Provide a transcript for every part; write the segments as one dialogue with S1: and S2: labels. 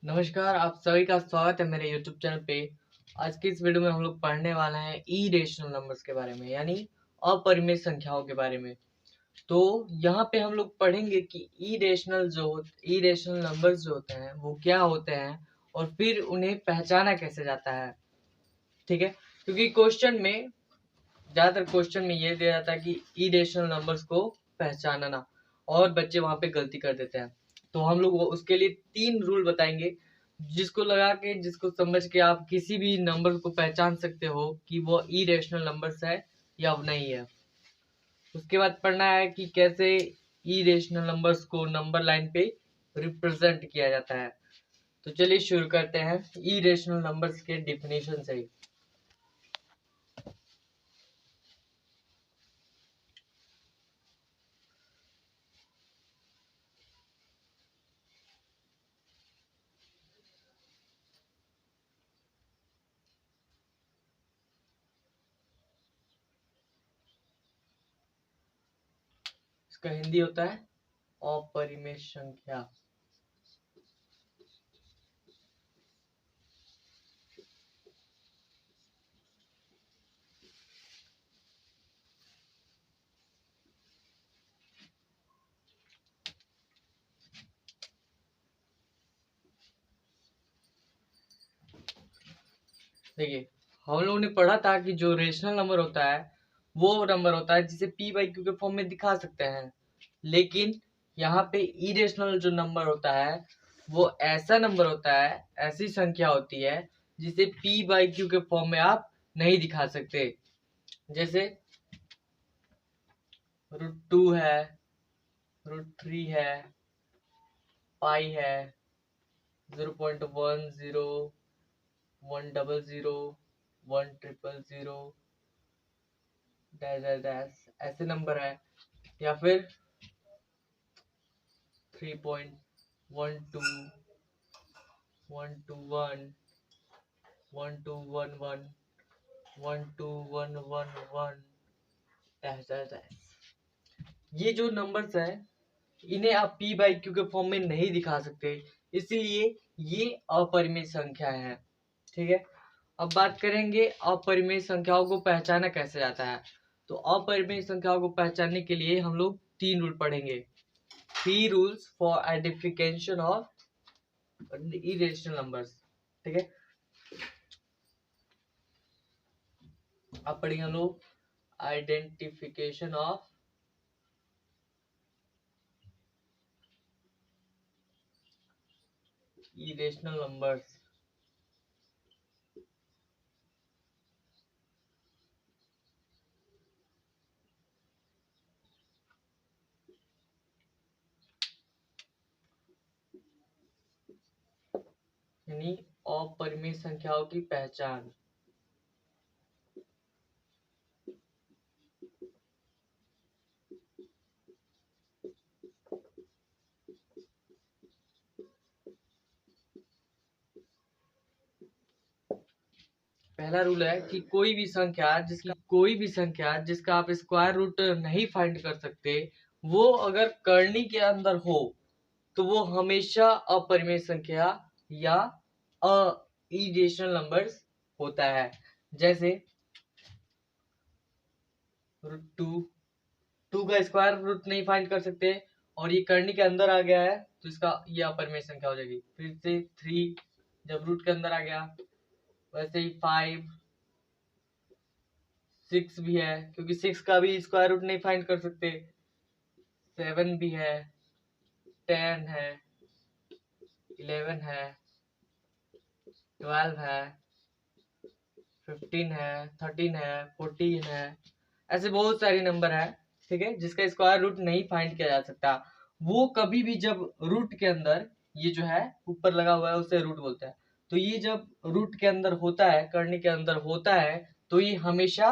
S1: नमस्कार, आप सभी का स्वागत है मेरे YouTube चैनल पे। आज की इस वीडियो में हम लोग पढ़ने वाले हैं इरेशनल नंबर्स के बारे में, यानी अपरिमेय संख्याओं के बारे में। तो यहाँ पे हम लोग पढ़ेंगे कि इरेशनल नंबर्स जो होते हैं वो क्या होते हैं और फिर उन्हें पहचाना कैसे जाता है। ठीक है, क्योंकि ज़्यादातर क्वेश्चन में ये दिया जाता है कि इरेशनल नंबर्स को पहचानना, और बच्चे वहाँ पे गलती कर देते हैं। तो हम लोग उसके लिए 3 रूल बताएंगे, जिसको समझ के आप किसी भी नंबर को पहचान सकते हो कि वो इरेशनल नंबर्स है या नहीं है। उसके बाद पढ़ना है कि कैसे इरेशनल नंबर्स को नंबर लाइन पे रिप्रेजेंट किया जाता है। तो चलिए शुरू करते हैं इरेशनल नंबर्स के डिफिनेशन से। इसका हिंदी होता है अपरिमेय संख्या। देखिए, हम लोगों ने पढ़ा था कि जो रेशनल नंबर होता है वो नंबर होता है जिसे p बाई क्यू के फॉर्म में दिखा सकते हैं। लेकिन यहाँ पे इरेशनल जो नंबर होता है वो ऐसा नंबर होता है, ऐसी संख्या होती है जिसे p बाई क्यू के फॉर्म में आप नहीं दिखा सकते। जैसे √2 है, √3 है, पाई है, 0.10, 100, 100, डैश डैश डैश ऐसे नंबर है। या फिर 3.12, 121, 1211, 12111 डैश डैश डैश। ये जो नंबर्स है इन्हें आप p बाई क्यू के फॉर्म में नहीं दिखा सकते, इसलिए ये अपरिमेय संख्या है। ठीक है, अब बात करेंगे अपरिमेय संख्याओं को पहचाना कैसे जाता है। तो अपरिमेय संख्याओं को पहचानने के लिए हम लोग 3 रूल पढ़ेंगे। 3 rules for identification of irrational numbers। ठीक है, अब पढ़ेंगे हम लोग आइडेंटिफिकेशन ऑफ इरेशनल नंबर्स। यानी अपरिमेय संख्याओं की पहचान। पहला रूल है कि कोई भी संख्या जिसका आप स्क्वायर रूट नहीं फाइंड कर सकते, वो अगर करनी के अंदर हो तो वो हमेशा अपरिमेय संख्या या इरेशनल नंबर्स होता है। जैसे √2, 2 का स्क्वायर रूट नहीं फाइंड कर सकते और ये करनी के अंदर आ गया है तो इसका ये अपरिमेय संख्या हो जाएगी। फिर से 3 जब रूट के अंदर आ गया, वैसे ही 5, 6 भी है क्योंकि 6 का भी स्क्वायर रूट नहीं फाइंड कर सकते। 7 भी है, 10 है, 11 है, 12 है, 15 है, 13 है, 14 है। ऐसे बहुत सारे नंबर है, ठीक है, जिसका स्क्वायर रूट नहीं फाइंड किया जा सकता। वो कभी भी जब रूट के अंदर, ये जो है ऊपर लगा हुआ है उसे रूट बोलते हैं, तो ये जब रूट के अंदर होता है, करनी के अंदर होता है, तो ये हमेशा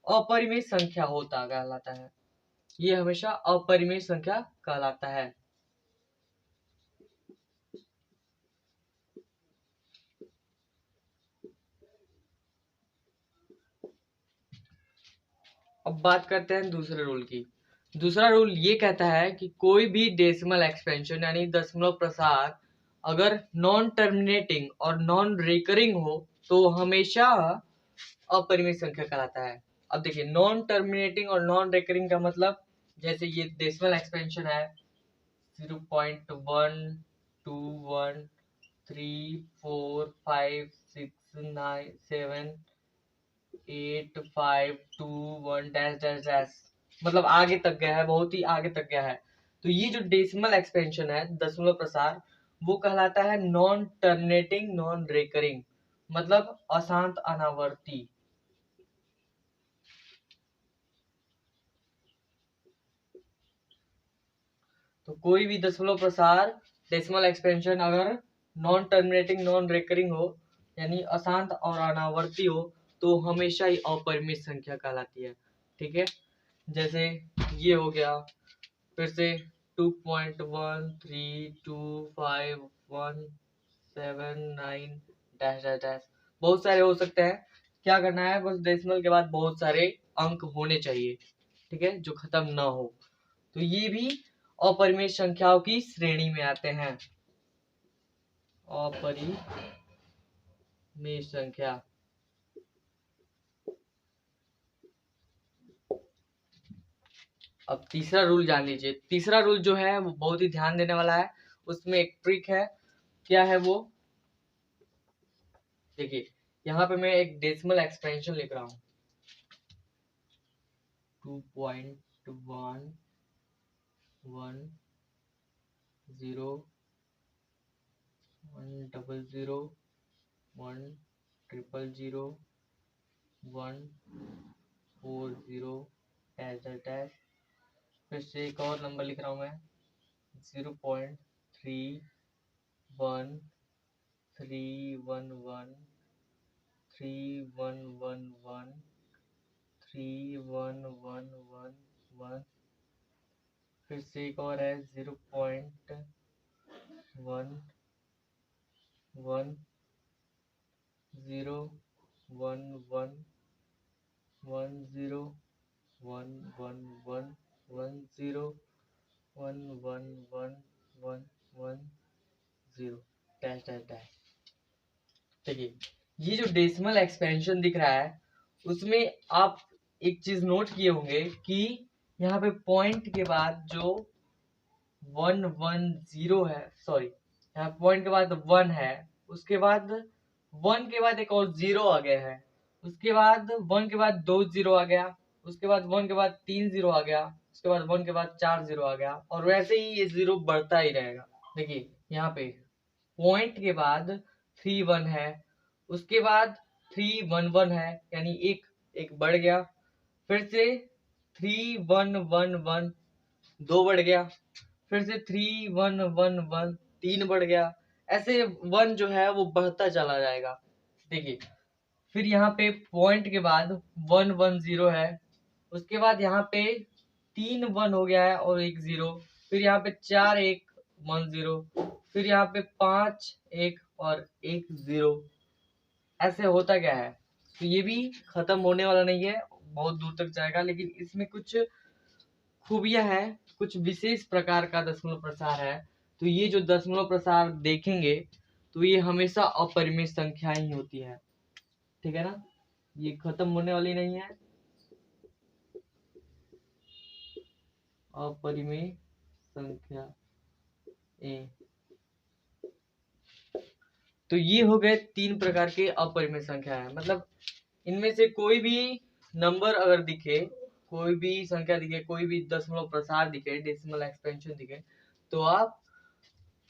S1: अपरिमेय संख्या होता कहलाता है। ये हमेशा अपरिमेय संख्या कहलाता है। अब बात करते हैं दूसरे रूल की। दूसरा रूल ये कहता है कि कोई भी डेसिमल एक्सपेंशन यानी दशमलव प्रसार अगर नॉन टर्मिनेटिंग और नॉन रिकरिंग हो तो हमेशा अपरिमित संख्या कहलाता है। अब देखिए नॉन टर्मिनेटिंग और नॉन रिकरिंग का मतलब, जैसे ये डेसिमल एक्सपेंशन है 0.121 3 4 5 6 9 7 8 5 2 1 डैश डैश डैश, मतलब आगे तक गया है, बहुत ही आगे तक गया है। तो ये जो डेसिमल एक्सपेंशन है दशमलव प्रसार, वो कहलाता है नॉन टर्मिनेटिंग नॉन रिकरिंग, मतलब अशांत अनावर्ती। तो कोई भी दशमलव प्रसार डेसिमल एक्सपेंशन अगर नॉन टर्मिनेटिंग नॉन रिकरिंग हो, यानी अशांत और अनावर्ती हो, तो हमेशा ही अपरिमित संख्या कहलाती है। ठीक है, जैसे ये हो गया, फिर से 2.1325179 डैश डैश डैश, बहुत सारे हो सकते हैं। क्या करना है, बस डेसिमल के बाद बहुत सारे अंक होने चाहिए, ठीक है, जो खत्म ना हो। तो ये भी अपरिमेय संख्याओं की श्रेणी में आते हैं। अपरिमेय संख्या। अब तीसरा रूल जान लीजिए। तीसरा रूल जो है वो बहुत ही ध्यान देने वाला है, उसमें एक ट्रिक है। क्या है वो, देखिए यहाँ पे मैं एक डेसिमल एक्सपेंशन लिख रहा हूँ 2.110 100 100 140 डैश डैश डैश। फिर से एक और नंबर लिख रहा हूँ मैं 0.31113111 फिर से एक और है 0.1110111110 डैश डैश डैश। देखिए ये जो डेसिमल एक्सपेंशन दिख रहा है, उसमें आप एक चीज नोट किए होंगे कि यहाँ पे पॉइंट के बाद जो 110 है, सॉरी यहाँ पॉइंट के बाद 1 है, उसके बाद 1 के बाद एक और 0 आ गया है, उसके बाद 1 के बाद 2 0 आ गया, उसके बाद 1 के बाद 3 0 आ गया, उसके बाद 1 के बाद 4 0 आ गया, और वैसे ही ये 0 बढ़ता ही रहेगा। देखिए यहाँ पे पॉइंट के बाद 3 1 है, उसके बाद 3 1 1 है, यानी एक बढ़ गया, फिर से 3 1 1 1 2 बढ़ गया, फिर से 3 1 1 1 3 बढ़ गया, ऐसे 1 जो है वो बढ़ता चला जाएगा। देखिए फिर यहाँ पे पॉइंट के बाद 1 1 0 है, उसके बाद यहाँ पे 3 1 हो गया है और एक 0, फिर यहाँ पे 4 1 1 0, फिर यहाँ पे 5 1 और एक 0, ऐसे होता क्या है। तो ये भी खत्म होने वाला नहीं है, बहुत दूर तक जाएगा, लेकिन इसमें कुछ खूबियां हैं, कुछ विशेष प्रकार का दशमलव प्रसार है। तो ये जो दशमलव प्रसार देखेंगे तो ये हमेशा अपरिमेय संख्या ही होती है, ठीक है ना, ये खत्म होने वाली नहीं है। अपरिमेय संख्या ए, तो ये हो गए 3 प्रकार के अपरिमेय संख्या है। मतलब इनमें से कोई भी नंबर अगर दिखे, कोई भी संख्या दिखे, कोई भी दशमलव प्रसार दिखे, डेसिमल एक्सपेंशन दिखे, तो आप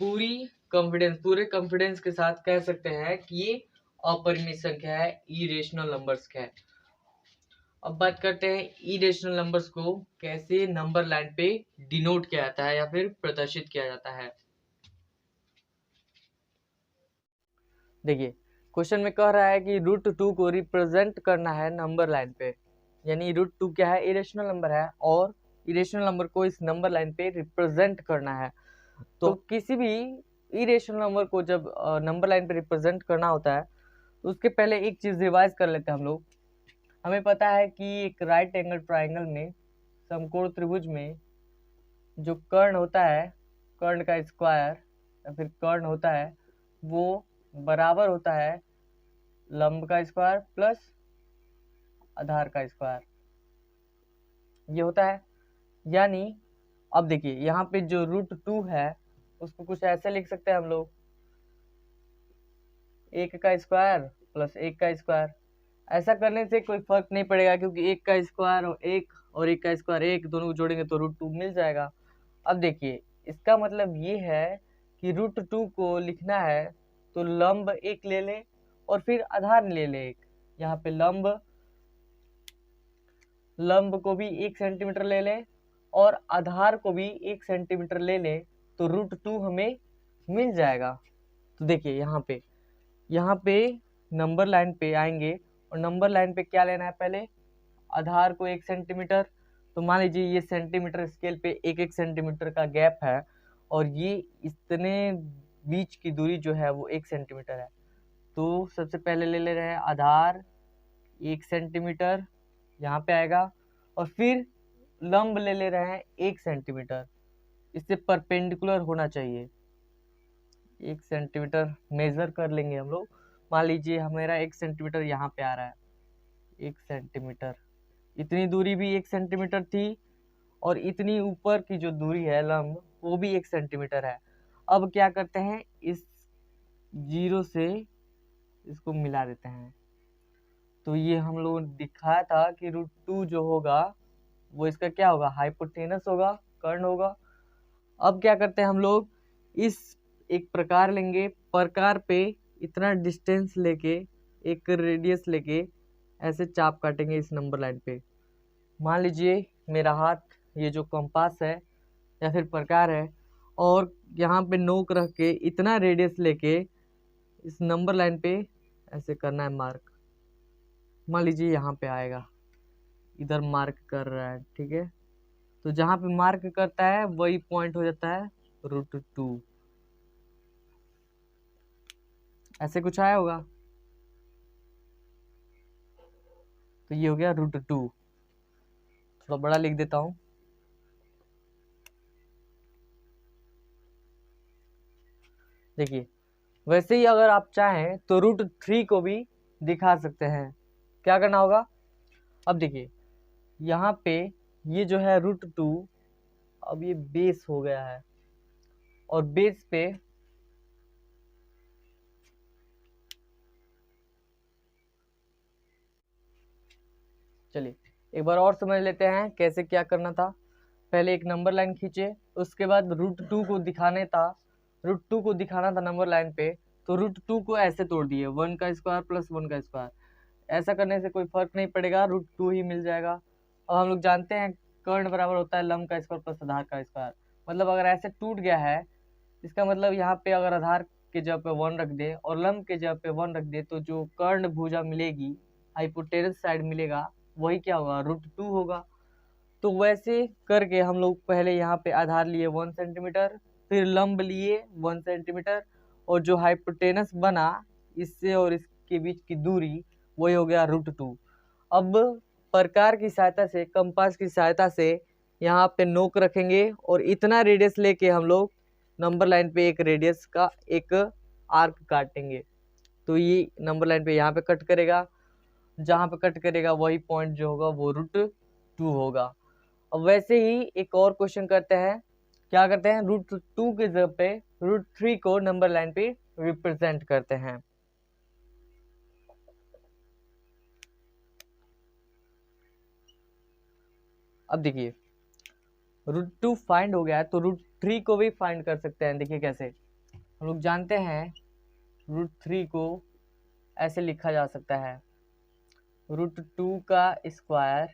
S1: पूरे कॉन्फिडेंस के साथ कह सकते हैं कि ये अपरिमित संख्या है, इरेशनल नंबर्स का है। अब बात करते हैं इरेशनल नंबर्स को कैसे नंबर लाइन पे डिनोट किया जाता है या फिर प्रदर्शित किया जाता है। देखिए क्वेश्चन में कह रहा है कि √2 को रिप्रेजेंट करना है नंबर लाइन पे, यानी √2 क्या है, इरेशनल नंबर है, और इरेशनल नंबर को इस नंबर लाइन पे रिप्रेजेंट करना है। तो किसी भी इरेशनल नंबर को जब नंबर लाइन पे रिप्रेजेंट करना होता है, तो उसके पहले एक चीज रिवाइज कर लेते हैं हम लोग। हमें पता है कि एक राइट एंगल ट्राइंगल में, समकोण त्रिभुज में जो कर्ण होता है, कर्ण का स्क्वायर या फिर कर्ण होता है वो बराबर होता है लंब का स्क्वायर प्लस आधार का स्क्वायर, ये होता है। यानी अब देखिए यहाँ पे जो √2 है उसको कुछ ऐसे लिख सकते हैं हम लोग, 1 का स्क्वायर प्लस 1 का स्क्वायर। ऐसा करने से कोई फर्क नहीं पड़ेगा क्योंकि 1 का स्क्वायर और 1 का स्क्वायर 1 दोनों को जोड़ेंगे तो √2 मिल जाएगा। अब देखिए इसका मतलब ये है कि √2 को लिखना है तो लंब 1 ले ले और फिर आधार ले ले 1। यहाँ पे लंब को भी 1 सेंटीमीटर ले ले और आधार को भी 1 सेंटीमीटर ले ले तो √2 हमें मिल जाएगा। तो देखिए यहाँ पे नंबर लाइन पे आएंगे और नंबर लाइन पे क्या लेना है, पहले आधार को 1 सेंटीमीटर। तो मान लीजिए ये सेंटीमीटर स्केल पे 1-1 सेंटीमीटर का गैप है और ये इतने बीच की दूरी जो है वो 1 सेंटीमीटर है। तो सबसे पहले ले रहे हैं आधार 1 सेंटीमीटर, यहाँ पे आएगा, और फिर लंब ले रहे हैं 1 सेंटीमीटर, इससे परपेंडिकुलर होना चाहिए। 1 सेंटीमीटर मेजर कर लेंगे हम लोग। मान लीजिए हमारा 1 सेंटीमीटर यहाँ पे आ रहा है, 1 सेंटीमीटर, इतनी दूरी भी 1 सेंटीमीटर थी और इतनी ऊपर की जो दूरी है लंब वो भी 1 सेंटीमीटर है। अब क्या करते हैं, इस 0 से इसको मिला देते हैं। तो ये हम लोगों ने दिखाया था कि √2 जो होगा वो इसका क्या होगा, हाइपोटेनस होगा, कर्ण होगा। अब क्या करते हैं हम लोग, इस एक प्रकार लेंगे, प्रकार पे इतना डिस्टेंस लेके एक रेडियस लेके ऐसे चाप काटेंगे इस नंबर लाइन पे। मान लीजिए मेरा हाथ ये जो कंपास है या फिर प्रकार है और यहाँ पे नोक रख के इतना रेडियस लेके इस नंबर लाइन पे ऐसे करना है मार्क। मान लीजिए यहाँ पे आएगा, इधर मार्क कर रहा है, ठीक है। तो जहाँ पे मार्क करता है वही पॉइंट हो जाता है √2, ऐसे कुछ आया होगा। तो ये हो गया √2। थोड़ा बड़ा लिख देता हूँ। देखिए वैसे ही अगर आप चाहें तो √3 को भी दिखा सकते हैं। क्या करना होगा, अब देखिए यहाँ पे ये जो है √2, अब ये बेस हो गया है और बेस पे चलिए एक बार और समझ लेते हैं कैसे क्या करना था। पहले एक नंबर लाइन खींचे, उसके बाद √2 को दिखाने था, √2 को दिखाना था नंबर लाइन पे, तो √2 को ऐसे तोड़ दिए, 1 का स्क्वायर प्लस 1 का स्क्वायर। ऐसा करने से कोई फर्क नहीं पड़ेगा, √2 ही मिल जाएगा। अब हम लोग जानते हैं कर्ण बराबर होता है लंब का स्क्वायर प्लस आधार का स्क्वायर। मतलब अगर ऐसे टूट गया है, इसका मतलब यहाँ पे अगर आधार के जगह पे 1 रख दे और लंब के जगह पे 1 रख दे तो जो कर्ण भुजा मिलेगी, हाइपोटेनस साइड मिलेगा, वही क्या होगा, √2 होगा। तो वैसे करके हम लोग पहले यहाँ पे आधार लिए 1 सेंटीमीटर, फिर लंब लिए 1 सेंटीमीटर, और जो हाइपोटेनस बना इससे और इसके बीच की दूरी वही हो गया √2। अब प्रकार की सहायता से, कंपास की सहायता से यहाँ पे नोक रखेंगे और इतना रेडियस लेके हम लोग नंबर लाइन पे एक रेडियस का एक आर्क काटेंगे। तो ये नंबर लाइन पे यहाँ पे कट करेगा, जहाँ पे कट करेगा वही पॉइंट जो होगा वो √2 होगा। अब वैसे ही एक और क्वेश्चन करते हैं, क्या करते हैं, √2 के जगह पे √3 को नंबर लाइन पे रिप्रेजेंट करते हैं। अब देखिए √2 फाइंड हो गया है तो √3 को भी फाइंड कर सकते हैं। देखिए कैसे, हम लोग जानते हैं √3 को ऐसे लिखा जा सकता है, √2 का स्क्वायर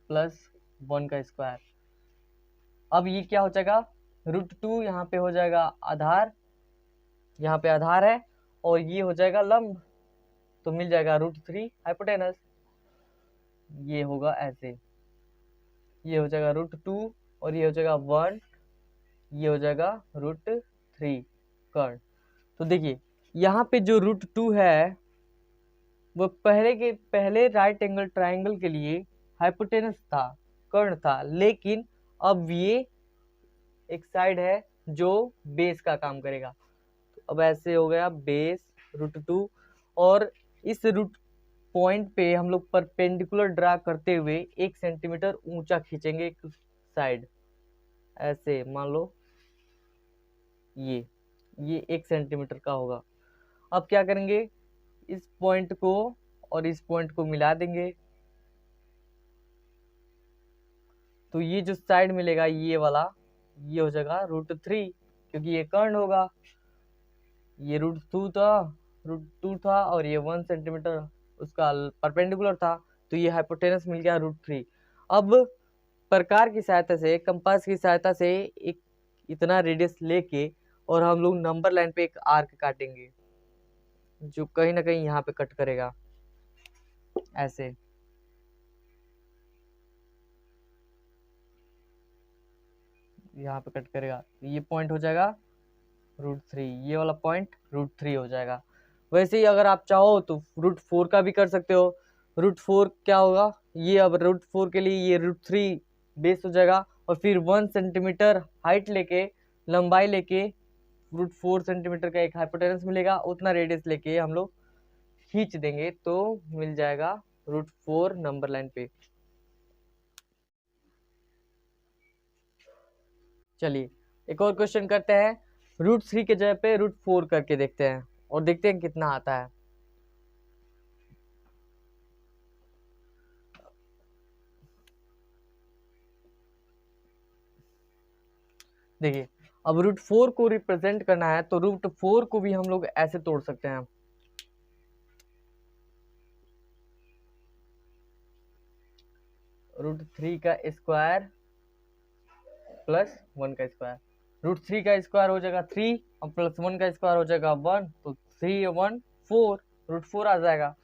S1: प्लस 1 का स्क्वायर। अब ये क्या हो जाएगा, √2 यहाँ पे हो जाएगा आधार, यहाँ पे आधार है, और ये हो जाएगा लंब, तो मिल जाएगा √3 हाइपोटेनस। ये होगा ऐसे, ये हो जाएगा √2 और ये हो जाएगा 1, ये हो जाएगा √3 कर्ण। तो देखिए यहाँ पे जो √2 है वो पहले राइट एंगल ट्राइंगल के लिए हाइपोटेनस था, कर्ण था, लेकिन अब ये एक साइड है जो बेस का काम करेगा। तो अब ऐसे हो गया बेस √2, और इस रूट पॉइंट पे हम लोग परपेंडिकुलर ड्रा करते हुए 1 सेंटीमीटर ऊंचा खींचेंगे एक साइड। ऐसे मान लो ये 1 सेंटीमीटर का होगा। अब क्या करेंगे, इस पॉइंट को और इस पॉइंट को मिला देंगे, तो ये जो साइड मिलेगा ये वाला, ये हो जाएगा √3, क्योंकि ये कर्ण होगा। ये √2 था और ये 1 सेंटीमीटर उसका परपेंडिकुलर था, तो ये हाइपोटेनस मिल गया √3। अब प्रकार की सहायता से, कंपास की सहायता से एक इतना रेडियस लेके और हम लोग नंबर लाइन पे एक आर्क काटेंगे जो कहीं ना कहीं यहाँ पे कट करेगा, ऐसे। यहाँ पे कट करेगा, ये पॉइंट हो जाएगा √3, ये वाला पॉइंट √3 हो जाएगा। वैसे ही अगर आप चाहो तो √4 का भी कर सकते हो। √4 क्या होगा, ये अब √4 के लिए ये √3 बेस हो जाएगा, और फिर 1 सेंटीमीटर हाइट लेके, लंबाई लेके √4 सेंटीमीटर का एक हाइपोटेनस मिलेगा, उतना रेडियस लेके हम लोग खींच देंगे तो मिल जाएगा √4 नंबर लाइन पे। चलिए एक और क्वेश्चन करते हैं, √3 के जगह पे √4 करके देखते हैं और देखते हैं कितना आता है। देखिए अब √4 को रिप्रेजेंट करना है तो √4 को भी हम लोग ऐसे तोड़ सकते हैं। √3 का स्क्वायर प्लस 1 का स्क्वायर, √3 का स्क्वायर हो जाएगा 3 और प्लस 1 का स्क्वायर हो जाएगा 1, तो 3 1 4, √4 आ जाएगा।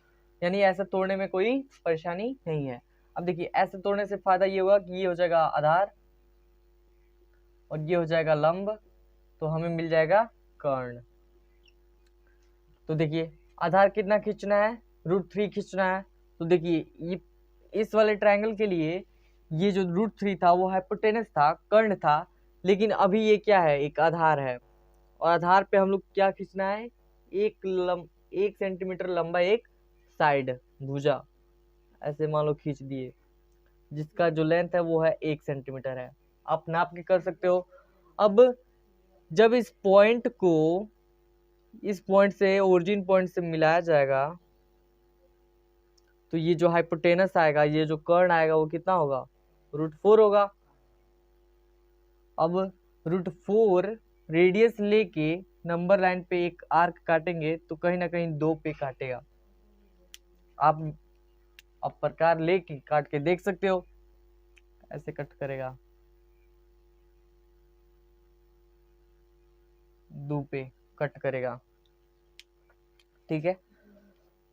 S1: यानी ऐसे तोड़ने में कोई परेशानी नहीं है। अब देखिए ऐसे तोड़ने से फायदा ये हुआ कि ये हो जाएगा आधार और ये हो जाएगा लंब, तो हमें मिल जाएगा कर्ण। तो देखिए आधार कितना खींचना है, √3 खींचना है। तो देखिए ये इस वाले ट्रायंगल के लिए ये जो √3 था वो हाइपोटेनस था, कर्ण था, लेकिन अभी ये क्या है, एक आधार है, और आधार पे हम लोग क्या खींचना है, 1 सेंटीमीटर लंबा एक साइड भुजा, ऐसे मान लो खींच दिए, जिसका जो लेंथ है वो है 1 सेंटीमीटर है। आप नाप के कर सकते हो। अब जब इस पॉइंट को इस पॉइंट से ओरिजिन पॉइंट से मिलाया जाएगा तो ये जो हाइपोटेनस आएगा, ये जो कर्ण आएगा वो कितना होगा, √4 होगा। अब √4 रेडियस लेके नंबर लाइन पे एक आर्क काटेंगे तो कहीं ना कहीं 2 पे काटेगा। आप अब प्रकार लेके काट के देख सकते हो, ऐसे कट करेगा 2 पे कट करेगा, ठीक है।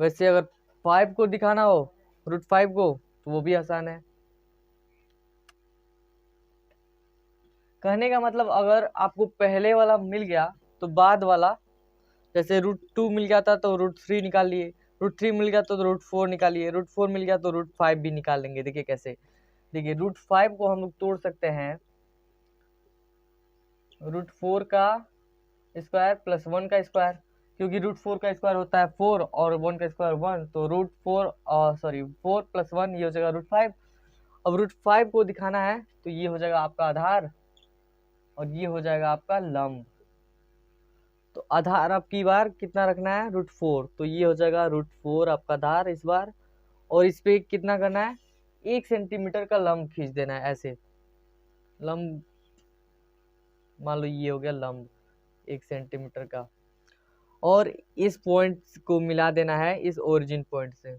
S1: वैसे अगर 5 को दिखाना हो, √5 को, तो वो भी आसान है। कहने का मतलब अगर आपको पहले वाला मिल गया तो बाद वाला, जैसे √2 मिल गया था तो √3 निकाल लिए, √3 मिल गया तो √4 निकालिए, √4 मिल गया तो √5 भी निकाल लेंगे। देखिए कैसे, देखिए √5 को हम लोग तोड़ सकते हैं, √4 का स्क्वायर प्लस 1 का स्क्वायर, क्योंकि √4 का स्क्वायर होता है 4 और 1 का स्क्वायर 1, तो √4 प्लस 1 ये हो जाएगा √5। अब √5 को दिखाना है तो ये हो जाएगा आपका आधार और ये हो जाएगा आपका लंब। तो आधार अब की बार कितना रखना है, √4, तो ये हो जाएगा √4 आपका आधार इस बार, और इस पे कितना करना है, 1 सेंटीमीटर का लंब खींच देना है, ऐसे लंब मान लो ये हो गया लंब 1 सेंटीमीटर का, और इस पॉइंट को मिला देना है इस ओरिजिन पॉइंट से,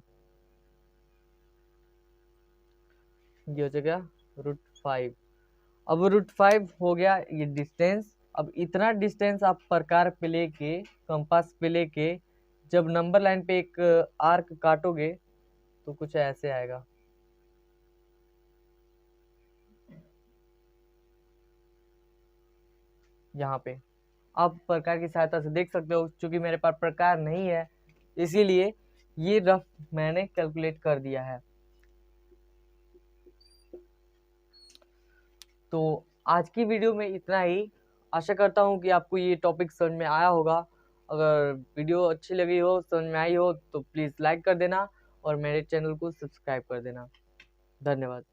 S1: ये हो जाएगा √5। अब √5 हो गया ये डिस्टेंस। अब इतना डिस्टेंस आप प्रकार पे लेके, कंपास पे लेके जब नंबर लाइन पे एक आर्क काटोगे तो कुछ ऐसे आएगा। यहाँ पे आप प्रकार की सहायता से देख सकते हो, क्योंकि मेरे पास प्रकार नहीं है इसीलिए ये रफ मैंने कैलकुलेट कर दिया है। तो आज की वीडियो में इतना ही। आशा करता हूँ कि आपको ये टॉपिक समझ में आया होगा। अगर वीडियो अच्छी लगी हो, समझ में आई हो, तो प्लीज़ लाइक कर देना और मेरे चैनल को सब्सक्राइब कर देना। धन्यवाद।